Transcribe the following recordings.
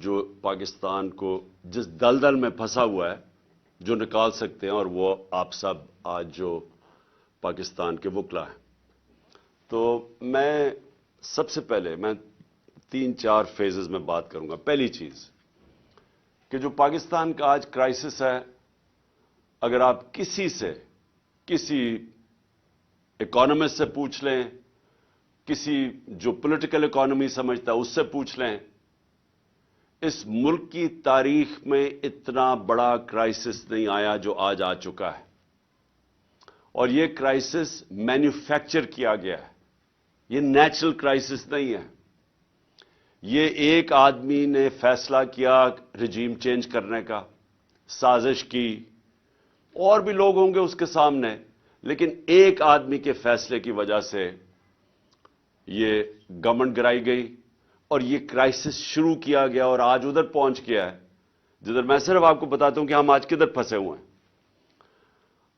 جو پاکستان کو جس دلدل میں پھنسا ہوا ہے جو نکال سکتے ہیں، اور وہ آپ سب آج جو پاکستان کے وکلا ہیں. تو میں سب سے پہلے 3-4 فیزز میں بات کروں گا. پہلی چیز کہ جو پاکستان کا آج کرائسس ہے، اگر آپ کسی اکانومسٹ سے پوچھ لیں، کسی جو پولیٹیکل اکانومی سمجھتا ہے اس سے پوچھ لیں، اس ملک کی تاریخ میں اتنا بڑا کرائسس نہیں آیا جو آج آ چکا ہے. اور یہ کرائسس مینوفیکچر کیا گیا ہے، یہ نیچرل کرائسس نہیں ہے. یہ ایک آدمی نے فیصلہ کیا رجیم چینج کرنے کا، سازش کی، اور بھی لوگ ہوں گے اس کے سامنے، لیکن ایک آدمی کے فیصلے کی وجہ سے یہ گورنمنٹ گرائی گئی اور یہ کرائسس شروع کیا گیا اور آج ادھر پہنچ گیا ہے جدھر میں صرف آپ کو بتاتا ہوں کہ ہم آج کدھر پھنسے ہوئے ہیں.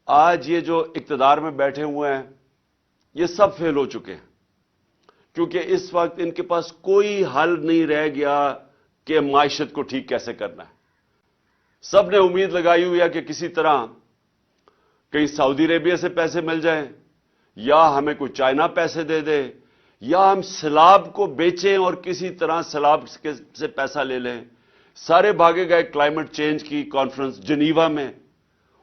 آج یہ جو اقتدار میں بیٹھے ہوئے ہیں یہ سب فیل ہو چکے ہیں، کیونکہ اس وقت ان کے پاس کوئی حل نہیں رہ گیا کہ معیشت کو ٹھیک کیسے کرنا ہے. سب نے امید لگائی ہوئی ہے کہ کسی طرح کہیں سعودی عربیہ سے پیسے مل جائیں، یا ہمیں کوئی چائنا پیسے دے دے، یا ہم سیلاب کو بیچیں اور کسی طرح سیلاب سے پیسہ لے لیں. سارے بھاگے گئے کلائمیٹ چینج کی کانفرنس جنیوا میں،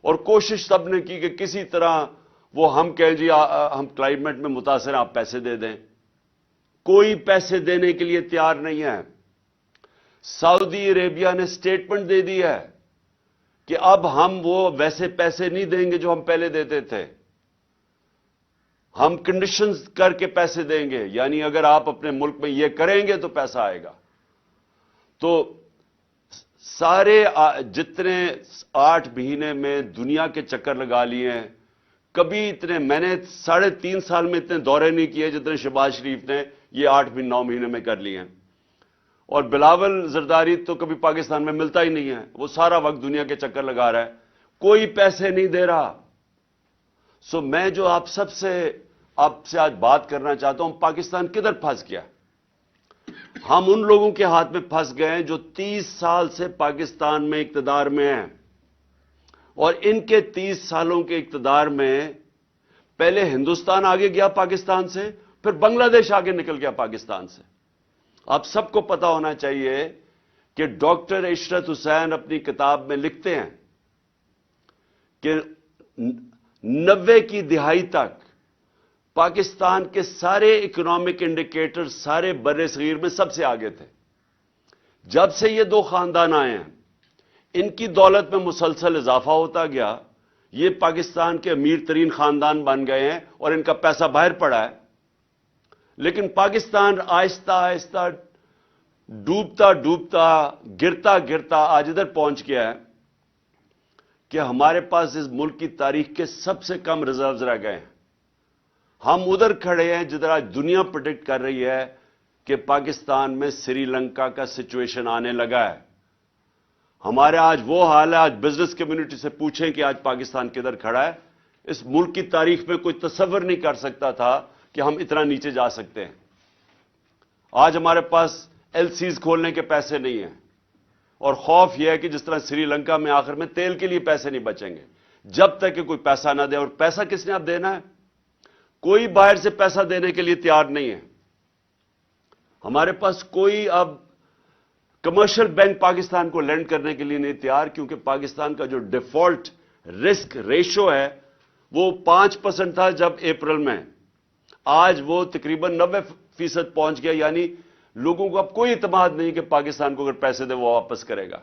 اور کوشش سب نے کی کہ کسی طرح وہ ہم کہیں جی ہم کلائمیٹ میں متاثر ہیں، آپ پیسے دے دیں. کوئی پیسے دینے کے لیے تیار نہیں ہے. سعودی عربیہ نے سٹیٹمنٹ دے دی ہے کہ اب ہم وہ ویسے پیسے نہیں دیں گے جو ہم پہلے دیتے تھے، ہم کنڈیشنز کر کے پیسے دیں گے، یعنی اگر آپ اپنے ملک میں یہ کریں گے تو پیسہ آئے گا. تو سارے جتنے 8 مہینے میں دنیا کے چکر لگا لیے ہیں، کبھی اتنے میں نے 3.5 سال میں اتنے دورے نہیں کیے جتنے شہباز شریف نے یہ 8-9 مہینے میں کر لیے ہیں. اور بلاول زرداری تو کبھی پاکستان میں ملتا ہی نہیں ہے، وہ سارا وقت دنیا کے چکر لگا رہا ہے، کوئی پیسے نہیں دے رہا. سو میں جو آپ سے آج بات کرنا چاہتا ہوں، پاکستان کدھر پھنس گیا. ہم ان لوگوں کے ہاتھ میں پھنس گئے ہیں جو 30 سال سے پاکستان میں اقتدار میں ہیں، اور ان کے 30 سالوں کے اقتدار میں پہلے ہندوستان آگے گیا پاکستان سے، پھر بنگلہ دیش آگے نکل گیا پاکستان سے. آپ سب کو پتا ہونا چاہیے کہ ڈاکٹر عشرت حسین اپنی کتاب میں لکھتے ہیں کہ 90 کی دہائی تک پاکستان کے سارے اکنامک انڈیکیٹر سارے بر صغیر میں سب سے آگے تھے. جب سے یہ 2 خاندان آئے ہیں، ان کی دولت میں مسلسل اضافہ ہوتا گیا، یہ پاکستان کے امیر ترین خاندان بن گئے ہیں اور ان کا پیسہ باہر پڑا ہے. لیکن پاکستان آہستہ آہستہ ڈوبتا گرتا آج ادھر پہنچ گیا ہے کہ ہمارے پاس اس ملک کی تاریخ کے سب سے کم ریزروز رہ گئے ہیں. ہم ادھر کھڑے ہیں جدھر آج دنیا پریڈکٹ کر رہی ہے کہ پاکستان میں سری لنکا کا سچویشن آنے لگا ہے. ہمارے آج وہ حال ہے، آج بزنس کمیونٹی سے پوچھیں کہ آج پاکستان کدھر کھڑا ہے. اس ملک کی تاریخ میں کوئی تصور نہیں کر سکتا تھا کہ ہم اتنا نیچے جا سکتے ہیں. آج ہمارے پاس ایل سیز کھولنے کے پیسے نہیں ہیں، اور خوف یہ ہے کہ جس طرح سری لنکا میں آخر میں تیل کے لیے پیسے نہیں بچیں گے جب تک کہ کوئی پیسہ نہ دے. اور پیسہ کس نے اب دینا ہے؟ کوئی باہر سے پیسہ دینے کے لیے تیار نہیں ہے. ہمارے پاس کوئی اب کمرشل بینک پاکستان کو لینڈ کرنے کے لیے نہیں تیار، کیونکہ پاکستان کا جو ڈیفالٹ رسک ریشو ہے وہ 5% تھا جب اپریل میں، آج وہ تقریباً 90% پہنچ گیا. یعنی لوگوں کو اب کوئی اعتماد نہیں کہ پاکستان کو اگر پیسے دے وہ واپس کرے گا.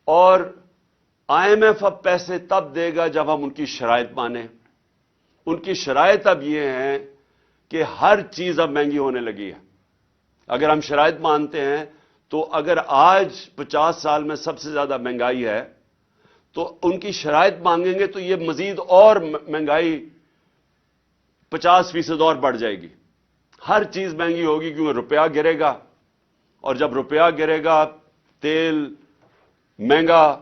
اور آئی ایم ایف اب پیسے تب دے گا جب ہم ان کی شرائط مانیں. ان کی شرائط اب یہ ہیں کہ ہر چیز اب مہنگی ہونے لگی ہے. اگر ہم شرائط مانتے ہیں تو اگر آج 50 سال میں سب سے زیادہ مہنگائی ہے تو ان کی شرائط مانگیں گے تو یہ مزید اور مہنگائی 50% اور بڑھ جائے گی. ہر چیز مہنگی ہوگی کیونکہ روپیہ گرے گا، اور جب روپیہ گرے گا تیل مہنگا،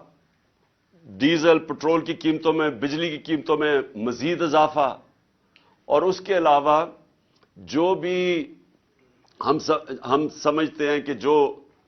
ڈیزل پٹرول کی قیمتوں میں، بجلی کی قیمتوں میں مزید اضافہ. اور اس کے علاوہ جو بھی ہم سمجھتے ہیں کہ جو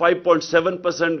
5.7%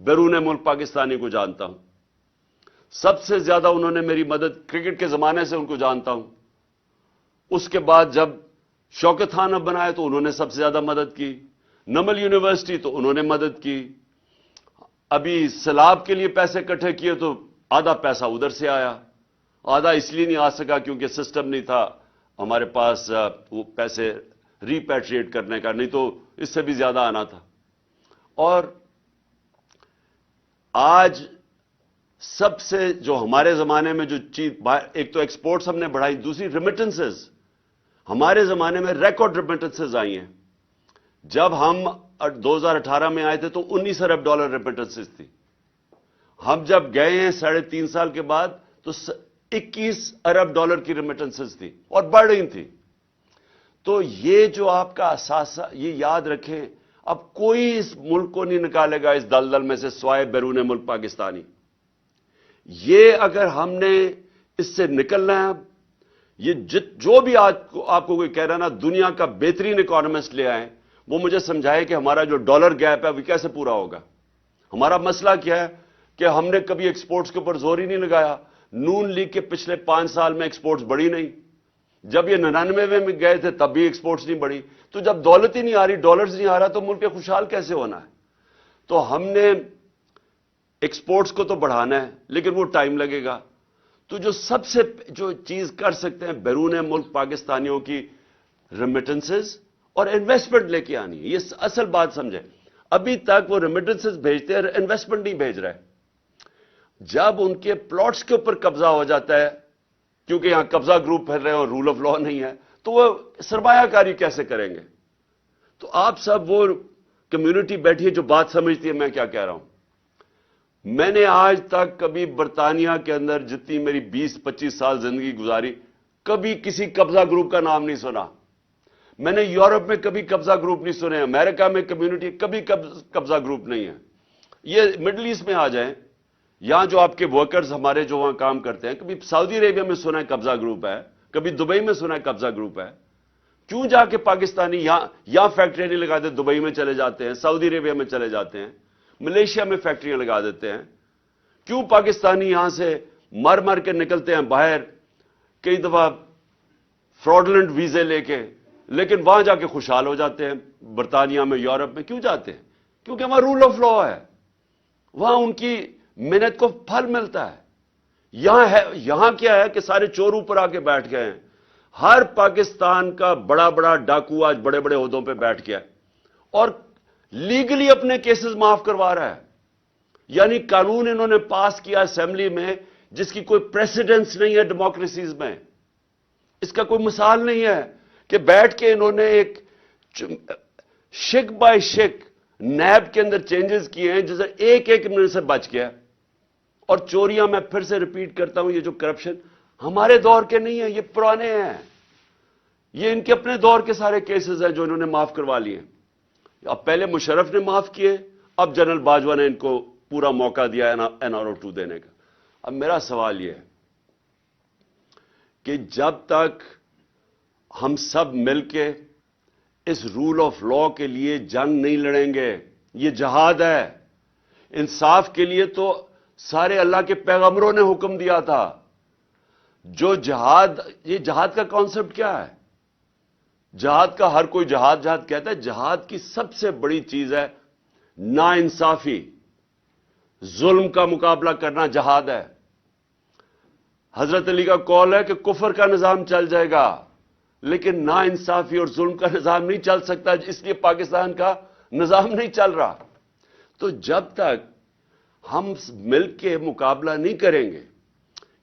بیرون ملک پاکستانی کو جانتا ہوں. سب سے زیادہ انہوں نے میری مدد کرکٹ کے زمانے سے ان کو جانتا ہوں. اس کے بعد جب شوکت خان اب بنائے تو انہوں نے سب سے زیادہ مدد کی. نمل یونیورسٹی تو انہوں نے مدد کی. ابھی سیلاب کے لیے پیسے اکٹھے کیے تو آدھا پیسہ ادھر سے آیا, آدھا اس لیے نہیں آ سکا کیونکہ سسٹم نہیں تھا ہمارے پاس وہ پیسے ریپیٹریٹ کرنے کا, نہیں تو اس سے بھی زیادہ آنا تھا. اور آج سب سے جو ہمارے زمانے میں جو چیز, ایک تو ایکسپورٹس ہم نے بڑھائی, دوسری ریمیٹنسز. ہمارے زمانے میں ریکارڈ ریمیٹنسز آئی ہیں. جب ہم 2018 میں آئے تھے تو 19 ارب ڈالر ریمیٹنسز تھی. ہم جب گئے ہیں 3.5 سال کے بعد تو 21 ارب ڈالر کی ریمیٹنسز تھی اور بڑھ رہی تھی. تو یہ جو آپ کا اثاثہ, یہ یاد رکھیں, اب کوئی اس ملک کو نہیں نکالے گا اس دلدل میں سے سوائے بیرون ملک پاکستانی. یہ اگر ہم نے اس سے نکلنا ہے, اب یہ جو بھی آج آپ کو کوئی کہہ رہا نا دنیا کا بہترین اکانومسٹ لے آئیں, وہ مجھے سمجھائے کہ ہمارا جو ڈالر گیپ ہے وہ کیسے پورا ہوگا. ہمارا مسئلہ کیا ہے کہ ہم نے کبھی ایکسپورٹس کے اوپر زور ہی نہیں لگایا. نون لیگ کے پچھلے 5 سال میں ایکسپورٹس بڑھی نہیں. جب یہ 99 میں گئے تھے تب بھی ایکسپورٹس نہیں بڑھی. تو جب دولت ہی نہیں آ رہی, ڈالرز نہیں آ رہا, تو ملک خوشحال کیسے ہونا ہے. تو ہم نے ایکسپورٹس کو تو بڑھانا ہے لیکن وہ ٹائم لگے گا. تو جو سب سے جو چیز کر سکتے ہیں بیرون ملک پاکستانیوں کی ریمیٹنسز اور انویسٹمنٹ لے کے آنی ہے. یہ اصل بات سمجھیں. ابھی تک وہ ریمیٹنسز بھیجتے ہیں, انویسٹمنٹ نہیں بھیج رہے. جب ان کے پلاٹس کے اوپر قبضہ ہو جاتا ہے, کیونکہ یہاں قبضہ گروپ پھیل رہے ہیں اور رول آف لا نہیں ہے, تو وہ سرمایہ کاری کیسے کریں گے. تو آپ سب وہ کمیونٹی بیٹھی ہے جو بات سمجھتی ہے میں کیا کہہ رہا ہوں. میں نے آج تک کبھی برطانیہ کے اندر جتنی میری 20-25 سال زندگی گزاری, کبھی کسی قبضہ گروپ کا نام نہیں سنا. میں نے یورپ میں کبھی قبضہ گروپ نہیں سنے. امریکہ میں کمیونٹی کبھی قبضہ گروپ نہیں ہے. یہ مڈل ایسٹ میں آ جائیں, یہاں جو آپ کے ورکرز ہمارے جو وہاں کام کرتے ہیں, کبھی سعودی عربیہ میں سنا ہے قبضہ گروپ ہے, کبھی دبئی میں سنا ہے قبضہ گروپ ہے. کیوں جا کے پاکستانی یہاں فیکٹریاں نہیں لگاتے, دبئی میں چلے جاتے ہیں, سعودی عربیہ میں چلے جاتے ہیں, ملیشیا میں فیکٹریاں لگا دیتے ہیں. کیوں پاکستانی یہاں سے مر کے نکلتے ہیں باہر, کئی دفعہ فراڈلنٹ ویزے لے کے, لیکن وہاں جا کے خوشحال ہو جاتے ہیں. برطانیہ میں, یورپ میں کیوں جاتے ہیں؟ کیونکہ وہاں رول آف لا ہے, وہاں ان کی محنت کو پھل ملتا ہے. یہاں کیا ہے کہ سارے چور اوپر آ کے بیٹھ گئے ہیں. ہر پاکستان کا بڑا بڑا ڈاکو آج بڑے بڑے عہدوں پہ بیٹھ گیا اور لیگلی اپنے کیسز معاف کروا رہا ہے. یعنی قانون انہوں نے پاس کیا اسمبلی میں جس کی کوئی پریسیڈنس نہیں ہے ڈیموکریسیز میں. اس کا کوئی مثال نہیں ہے کہ بیٹھ کے انہوں نے ایک شک بائی شک نیب کے اندر چینجز کیے ہیں جسے ایک منٹ سے بچ گیا. اور چوریاں, میں پھر سے ریپیٹ کرتا ہوں, یہ جو کرپشن ہمارے دور کے نہیں ہیں, یہ پرانے ہیں. یہ ان کے اپنے دور کے سارے کیسز ہیں جو انہوں نے معاف کروا لیے. اب پہلے مشرف نے معاف کیے, اب جنرل باجوہ نے ان کو پورا موقع دیا NRO2 دینے کا. اب میرا سوال یہ ہے کہ جب تک ہم سب مل کے اس رول آف لا کے لیے جنگ نہیں لڑیں گے, یہ جہاد ہے. انصاف کے لیے تو سارے اللہ کے پیغمبروں نے حکم دیا تھا. جو جہاد, یہ جہاد کا کانسیپٹ کیا ہے؟ جہاد کا ہر کوئی جہاد کہتا ہے. جہاد کی سب سے بڑی چیز ہے ناانصافی, ظلم کا مقابلہ کرنا جہاد ہے. حضرت علی کا قول ہے کہ کفر کا نظام چل جائے گا لیکن ناانصافی اور ظلم کا نظام نہیں چل سکتا, اس لیے پاکستان کا نظام نہیں چل رہا. تو جب تک ہم مل کے مقابلہ نہیں کریں گے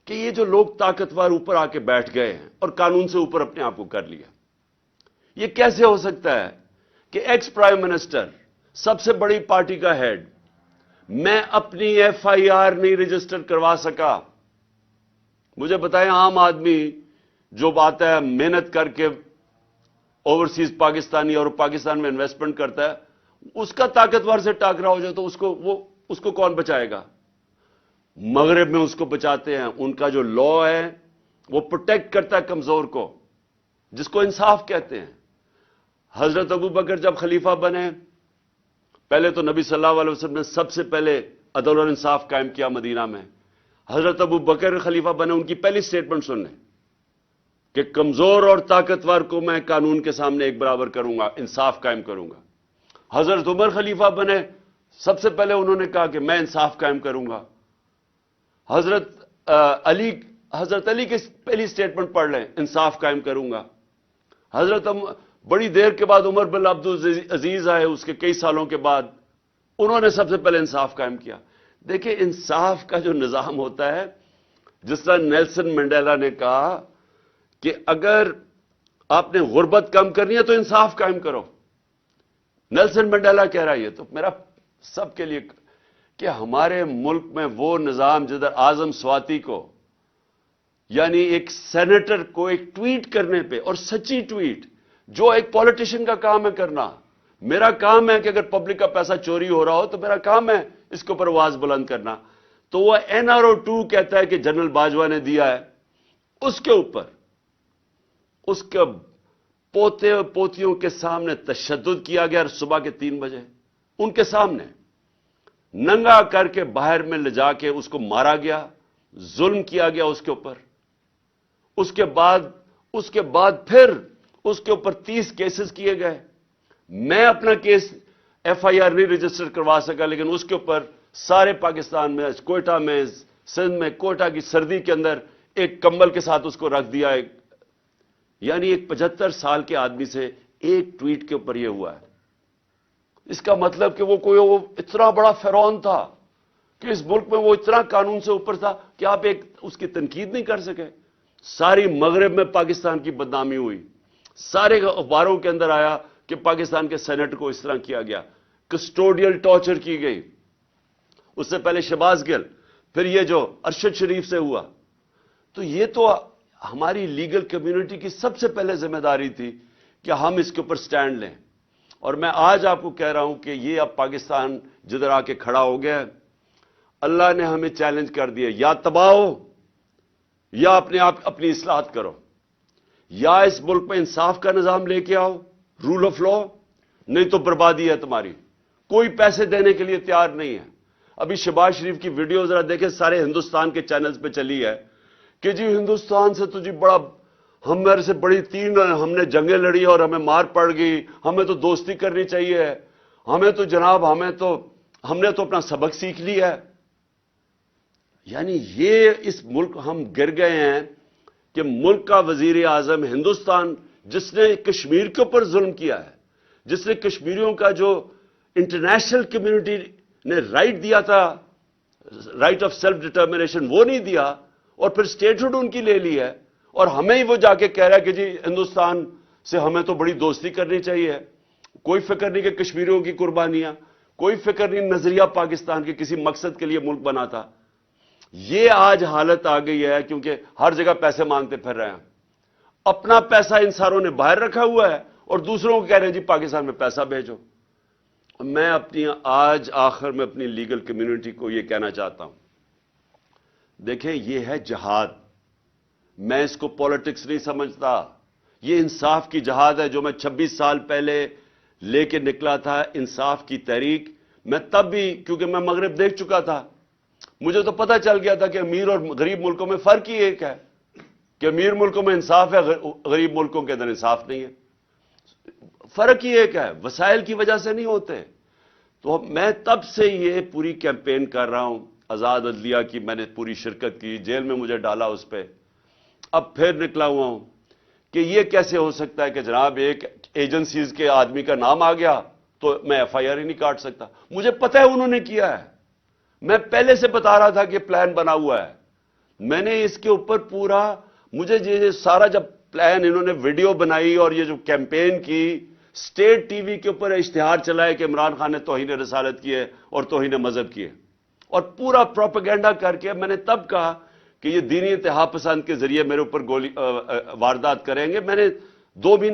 کہ یہ جو لوگ طاقتور اوپر آ کے بیٹھ گئے ہیں اور قانون سے اوپر اپنے آپ کو کر لیا, یہ کیسے ہو سکتا ہے کہ ایکس پرائم منسٹر, سب سے بڑی پارٹی کا ہیڈ, میں اپنی FIR نہیں رجسٹر کروا سکا. مجھے بتائیں, عام آدمی جو آتا ہے محنت کر کے اوورسیز پاکستانی اور پاکستان میں انویسٹمنٹ کرتا ہے, اس کا طاقتور سے ٹاکرا ہو جائے تو اس کو کون بچائے گا؟ مغرب میں اس کو بچاتے ہیں. ان کا جو لا ہے وہ پروٹیکٹ کرتا ہے کمزور کو, جس کو انصاف کہتے ہیں. حضرت ابو بکر جب خلیفہ بنے پہلے تو نبی صلی اللہ علیہ وسلم نے سب سے پہلے عدل اور انصاف قائم کیا مدینہ میں. حضرت ابو بکر خلیفہ بنے, ان کی پہلی سٹیٹمنٹ سن لیں کہ کمزور اور طاقتور کو میں قانون کے سامنے ایک برابر کروں گا, انصاف قائم کروں گا. حضرت عمر خلیفہ بنے, سب سے پہلے انہوں نے کہا کہ میں انصاف قائم کروں گا. حضرت علی کی پہلی سٹیٹمنٹ پڑھ لیں, انصاف قائم کروں گا. بڑی دیر کے بعد عمر بن عبدالعزیز آئے, اس کے کئی سالوں کے بعد انہوں نے سب سے پہلے انصاف قائم کیا. دیکھیں انصاف کا جو نظام ہوتا ہے, جس طرح نیلسن منڈیلا نے کہا کہ اگر آپ نے غربت کم کرنی ہے تو انصاف قائم کرو. نیلسن منڈیلا کہہ رہا ہے. یہ تو میرا سب کے لیے کہ ہمارے ملک میں وہ نظام جدھر اعظم سواتی کو, یعنی ایک سینیٹر کو ایک ٹویٹ کرنے پہ, اور سچی ٹویٹ جو ایک پولیٹیشین کا کام ہے کرنا, میرا کام ہے کہ اگر پبلک کا پیسہ چوری ہو رہا ہو تو میرا کام ہے اس کے اوپر آواز بلند کرنا. تو وہ NRO2 کہتا ہے کہ جنرل باجوہ نے دیا ہے, اس کے اوپر اس کے پوتے پوتیوں کے سامنے تشدد کیا گیا. صبح کے 3 بجے ان کے سامنے ننگا کر کے باہر میں لے جا کے اس کو مارا گیا, ظلم کیا گیا اس کے اوپر. اس کے بعد پھر اس کے اوپر 30 کیسز کیے گئے. میں اپنا کیس FIR نہیں رجسٹر کروا سکا, لیکن اس کے اوپر سارے پاکستان میں, کوئٹہ میں, سندھ میں, کوئٹہ کی سردی کے اندر ایک کمبل کے ساتھ اس کو رکھ دیا. یعنی ایک 75 سال کے آدمی سے ایک ٹویٹ کے اوپر یہ ہوا ہے. اس کا مطلب کہ وہ اتنا بڑا فرعون تھا کہ اس ملک میں وہ اتنا قانون سے اوپر تھا کہ آپ اس کی تنقید نہیں کر سکے. ساری مغرب میں پاکستان کی بدنامی ہوئی, سارے اخباروں کے اندر آیا کہ پاکستان کے سینٹ کو اس طرح کیا گیا, کسٹوڈیل ٹارچر کی گئی. اس سے پہلے شہباز گل, پھر یہ جو ارشد شریف سے ہوا. تو یہ تو ہماری لیگل کمیونٹی کی سب سے پہلے ذمہ داری تھی کہ ہم اس کے اوپر سٹینڈ لیں. اور میں آج آپ کو کہہ رہا ہوں کہ یہ اب پاکستان جدھر آ کے کھڑا ہو گیا, اللہ نے ہمیں چیلنج کر دیا, یا تباہ ہو یا اپنی اصلاحات کرو, یا اس ملک میں انصاف کا نظام لے کے آؤ, رول آف لا, نہیں تو بربادی ہے تمہاری. کوئی پیسے دینے کے لیے تیار نہیں ہے. ابھی شہباز شریف کی ویڈیو ذرا دیکھیں, سارے ہندوستان کے چینلز پہ چلی ہے کہ جی ہندوستان سے تو جی بڑا, ہمارے سے بڑی 3 ہم نے جنگیں لڑی اور ہمیں مار پڑ گئی, ہمیں تو دوستی کرنی چاہیے, ہمیں تو جناب ہم نے تو اپنا سبق سیکھ لیا ہے. یعنی یہ اس ملک ہم گر گئے ہیں کہ ملک کا وزیر اعظم ہندوستان, جس نے کشمیر کے اوپر ظلم کیا ہے, جس نے کشمیریوں کا جو انٹرنیشنل کمیونٹی نے رائٹ دیا تھا, رائٹ آف سیلف ڈٹرمنیشن, وہ نہیں دیا, اور پھر اسٹیٹہڈ ان کی لے لی ہے, اور ہمیں ہی وہ جا کے کہہ رہا ہے کہ جی ہندوستان سے ہمیں تو بڑی دوستی کرنی چاہیے. کوئی فکر نہیں کہ کشمیریوں کی قربانیاں, کوئی فکر نہیں نظریہ پاکستان کے کسی مقصد کے لیے ملک بنا تھا. یہ آج حالت آ گئی ہے کیونکہ ہر جگہ پیسے مانگتے پھر رہے ہیں. اپنا پیسہ ان ساروں نے باہر رکھا ہوا ہے اور دوسروں کو کہہ رہے ہیں جی پاکستان میں پیسہ بھیجو. میں آج آخر میں اپنی لیگل کمیونٹی کو یہ کہنا چاہتا ہوں, دیکھیں یہ ہے جہاد. میں اس کو پالیٹکس نہیں سمجھتا, یہ انصاف کی جہاد ہے جو میں 26 سال پہلے لے کے نکلا تھا, انصاف کی تحریک. میں تب بھی, کیونکہ میں مغرب دیکھ چکا تھا, مجھے تو پتہ چل گیا تھا کہ امیر اور غریب ملکوں میں فرق ہی ایک ہے, کہ امیر ملکوں میں انصاف ہے, غریب ملکوں کے اندر انصاف نہیں ہے. فرق ہی ایک ہے, وسائل کی وجہ سے نہیں ہوتے. تو میں تب سے یہ پوری کیمپین کر رہا ہوں, آزاد عدلیہ کی میں نے پوری شرکت کی, جیل میں مجھے ڈالا اس پہ. اب پھر نکلا ہوا ہوں کہ یہ کیسے ہو سکتا ہے کہ جناب ایک ایجنسیز کے آدمی کا نام آ گیا تو میں FIR ہی نہیں کاٹ سکتا. مجھے پتہ ہے انہوں نے کیا ہے, میں پہلے سے بتا رہا تھا کہ پلان بنا ہوا ہے. میں نے اس کے اوپر پورا, مجھے یہ سارا جب پلان انہوں نے ویڈیو بنائی اور یہ جو کیمپین کی, اسٹیٹ ٹی وی کے اوپر اشتہار چلائے کہ عمران خان نے توہین رسالت کی ہے اور توہین مذہب کی ہے, اور پورا پروپیگنڈا کر کے میں نے تب کہا کہ یہ دینی انتہا پسند کے ذریعے میرے اوپر واردات کریں گے. میں نے 2 مہینے